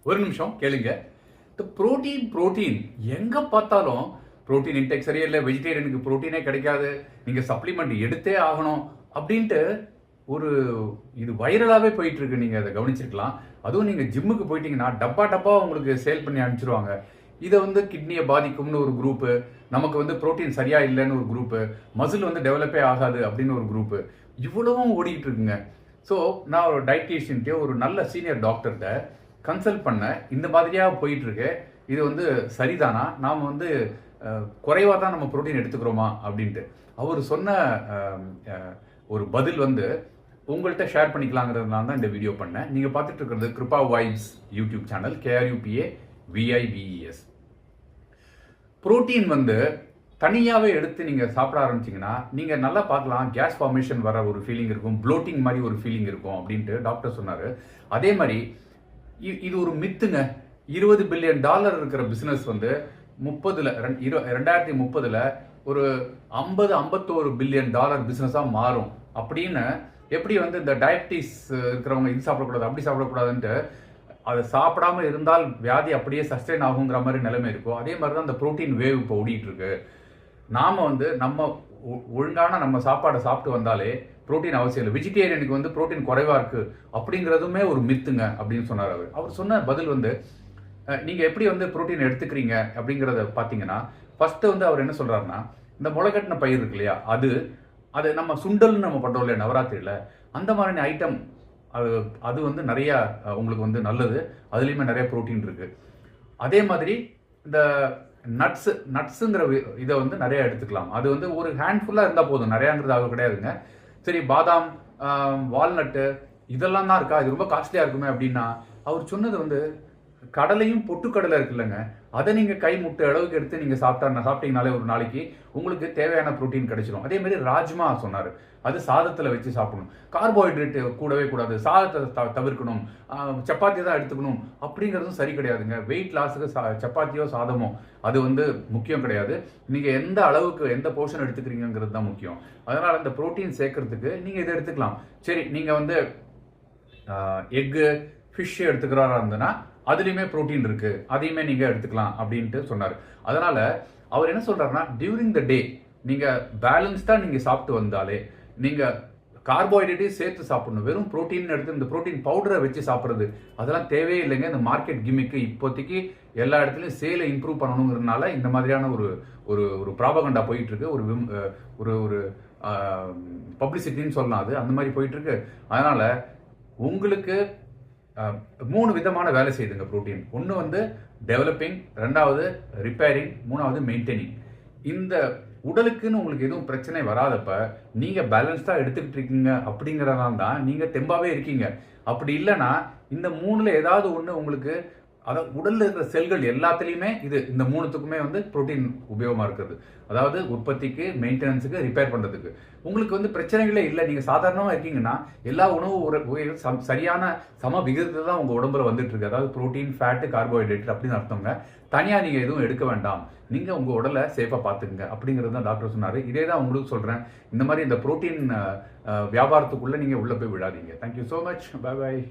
ஒரு நிமிஷம் கேளுங்க. இந்த புரோட்டீன் எங்க பார்த்தாலும் புரோட்டீன் இன்டேக் சரியில்லை, வெஜிடேரியனுக்கு புரோட்டீனே கிடைக்காது, நீங்க சப்ளிமெண்ட் எடுத்தே ஆகணும் அப்படின்ட்டு ஒரு இது வைரலாவே போயிட்டு இருக்கு. நீங்க அதை கவனிச்சிருக்கலாம். அதுவும் நீங்க ஜிம்முக்கு போயிட்டீங்கன்னா டப்பா உங்களுக்கு சேல் பண்ணி அனுப்பிச்சிருவாங்க. இதை கிட்னியை பாதிக்கும்னு ஒரு குரூப்பு, நமக்கு புரோட்டீன் சரியா இல்லைன்னு ஒரு குரூப்பு, மசில் டெவலப்பே ஆகாது அப்படின்னு ஒரு குரூப்பு, இவ்வளவும் ஓடிட்டு இருக்குங்க. ஸோ நான் ஒரு டயட்டீஷியன்ட்டே ஒரு நல்ல சீனியர் டாக்டர்கிட்ட கன்சல்ட் பண்ண இந்த மாதிரியா போயிட்டு இருக்கு. இது சரிதானா, நாம் குறைவாக தான் நம்ம புரோட்டீன் எடுத்துக்கிறோமா அப்படின்ட்டு அவர் சொன்ன ஒரு பதில் உங்கள்கிட்ட ஷேர் பண்ணிக்கலாங்கிறதுனால தான் இந்த வீடியோ பண்ணேன். நீங்கள் பார்த்துட்டு இருக்கிறது Krupa Vibes YouTube channel, KRUPAVIVES. Protein தனியாகவே எடுத்து நீங்கள் சாப்பிட ஆரம்பிச்சிங்கன்னா நீங்கள் நல்லா பார்க்கலாம், கேஸ் ஃபார்மேஷன் வர ஒரு ஃபீலிங் இருக்கும், ப்ளோட்டிங் மாதிரி ஒரு ஃபீலிங் இருக்கும் அப்படின்ட்டு டாக்டர் சொன்னார். அதே மாதிரி இது ஒரு மித்துங்க. $20 பில்லியன் இருக்கிற பிஸ்னஸ் 2030 ஒரு 51 பில்லியன் பிஸ்னஸாக மாறும் அப்படின்னு எப்படி இந்த டயபிட்டிஸ் இருக்கிறவங்க இது சாப்பிடக்கூடாது அப்படி சாப்பிடக்கூடாதுன்ட்டு அதை சாப்பிடாம இருந்தால் வியாதி அப்படியே சஸ்டெயின் ஆகுங்கிற மாதிரி நிலைமை இருக்கும். அதே மாதிரி தான் இந்த புரோட்டீன் வேவ் இப்போ ஓடிட்டு இருக்கு. நாம நம்ம ஒழுங்கான நம்ம சாப்பாடை சாப்பிட்டு வந்தாலே புரோட்டீன் அவசியம் இல்லை. வெஜிடேரியனுக்கு புரோட்டீன் குறைவா இருக்கு அப்படிங்கிறதுமே ஒரு மித்துங்க அப்படின்னு சொன்னார். அவர் சொன்ன பதில் நீங்க எப்படி புரோட்டீன் எடுத்துக்கிறீங்க அப்படிங்கிறத பார்த்தீங்கன்னா, ஃபர்ஸ்ட் அவர் என்ன சொல்றாருன்னா, இந்த முளைக்கட்டின பயிர் இருக்கு இல்லையா, அது நம்ம சுண்டல்னு நம்ம பண்றோம் இல்லையா நவராத்திரியில, அந்த மாதிரி ஐட்டம் அது நிறைய உங்களுக்கு நல்லது. அதுலேயுமே நிறைய புரோட்டீன் இருக்கு. அதே மாதிரி இந்த நட்ஸுங்கிற இதை நிறைய எடுத்துக்கலாம். அது ஒரு ஹேண்ட்ஃபுல்லாக இருந்தால் போதும், நிறையாங்கிறது அது கிடையாதுங்க. சரி, பாதாம், வால்நட்டு இதெல்லாம் தான் இருக்கா, இது ரொம்ப காஸ்ட்லியாக இருக்குமே அப்படின்னா, அவர் சொன்னது கடலையும் பொட்டுக்கடலை இருக்குல்லங்க, அதை நீங்கள் கை முட்டை அளவுக்கு எடுத்து நீங்கள் சாப்பிட்டீங்கனாலே ஒரு நாளைக்கு உங்களுக்கு தேவையான புரோட்டீன் கிடைச்சிடும். அதே மாதிரி ராஜ்மா சொன்னார், அது சாதத்தில் வச்சு சாப்பிடணும். கார்போஹைட்ரேட் கூடவே கூடாது, சாதத்தை தவிர்க்கணும், சப்பாத்தி தான் எடுத்துக்கணும் அப்படிங்கிறதும் சரி கிடையாதுங்க. வெயிட் லாஸுக்கு சப்பாத்தியோ சாதமோ அது முக்கியம் கிடையாது. நீங்கள் எந்த அளவுக்கு எந்த போர்ஷன் எடுத்துக்கிறீங்கிறது தான் முக்கியம். அதனால் இந்த புரோட்டீன் சேர்க்கறதுக்கு நீங்கள் இதை எடுத்துக்கலாம். சரி, நீங்கள் எக்கு ஃபிஷ் எடுத்துக்கிறாரா இருந்ததுன்னா அதுலேயுமே புரோட்டீன் இருக்கு, அதையுமே நீங்க எடுத்துக்கலாம் அப்படின்ட்டு சொன்னார். அதனால அவர் என்ன சொல்றாருன்னா, டியூரிங் த டே நீங்க பேலன்ஸ்டா நீங்க சாப்பிட்டு வந்தாலே, நீங்க கார்போஹைட்ரேட்டையும் சேர்த்து சாப்பிடணும். வெறும் புரோட்டீன் எடுத்து இந்த புரோட்டீன் பவுடரை வச்சு சாப்பிட்றது அதெல்லாம் தேவையே இல்லைங்க. இந்த மார்க்கெட் கிமிக்கு இப்போதைக்கு எல்லா இடத்துலையும் சேலை இம்ப்ரூவ் பண்ணணுங்கிறதுனால இந்த மாதிரியான ஒரு ஒரு ஒரு ப்ராபகண்டா போயிட்டு இருக்கு. ஒரு ஒரு பப்ளிசிட்டின்னு சொல்லலாம், அது அந்த மாதிரி போயிட்டு இருக்கு. அதனால உங்களுக்கு 3 விதமான வேலை செய்யுதுங்க புரோட்டீன். ஒன்று டெவலப்பிங், ரெண்டாவது ரிப்பேரிங், மூணாவது மெயின்டைனிங். இந்த உடலுக்குன்னு உங்களுக்கு எதுவும் பிரச்சனை வராதப்ப நீங்க பேலன்ஸ்டா எடுத்துக்கிட்டு இருக்கீங்க அப்படிங்கிறதால தான் நீங்க தெம்பாவே இருக்கீங்க. அப்படி இல்லைன்னா இந்த 3ல ஏதாவது ஒன்று உங்களுக்கு, அதாவது உடல்ல இருக்கிற செல்கள் எல்லாத்துலேயுமே இந்த 3த்துக்குமே புரோட்டீன் உபயோகமாக இருக்குது. அதாவது உற்பத்திக்கு, மெயின்டெனன்ஸுக்கு, ரிப்பேர் பண்ணுறதுக்கு. உங்களுக்கு பிரச்சனைகளே இல்லை, நீங்கள் சாதாரணமாக இருக்கீங்கன்னா எல்லா உணவு சரியான சம விகிதத்தை தான் உங்கள் உடம்புல வந்துட்டு இருக்கு. அதாவது புரோட்டீன், ஃபேட்டு, கார்போஹைட்ரேட் அப்படின்னு அர்த்தங்க. தனியாக நீங்கள் எதுவும் எடுக்க வேண்டாம், நீங்கள் உங்கள் உடலை சேஃபாக பார்த்துக்குங்க அப்படிங்கிறது தான் டாக்டர் சொன்னார். இதே தான் உங்களுக்கு சொல்கிறேன். இந்த மாதிரி இந்த புரோட்டீன் வியாபாரத்துக்குள்ளே நீங்கள் உள்ளே போய் விடாதீங்க. Thank you so much. Bye bye.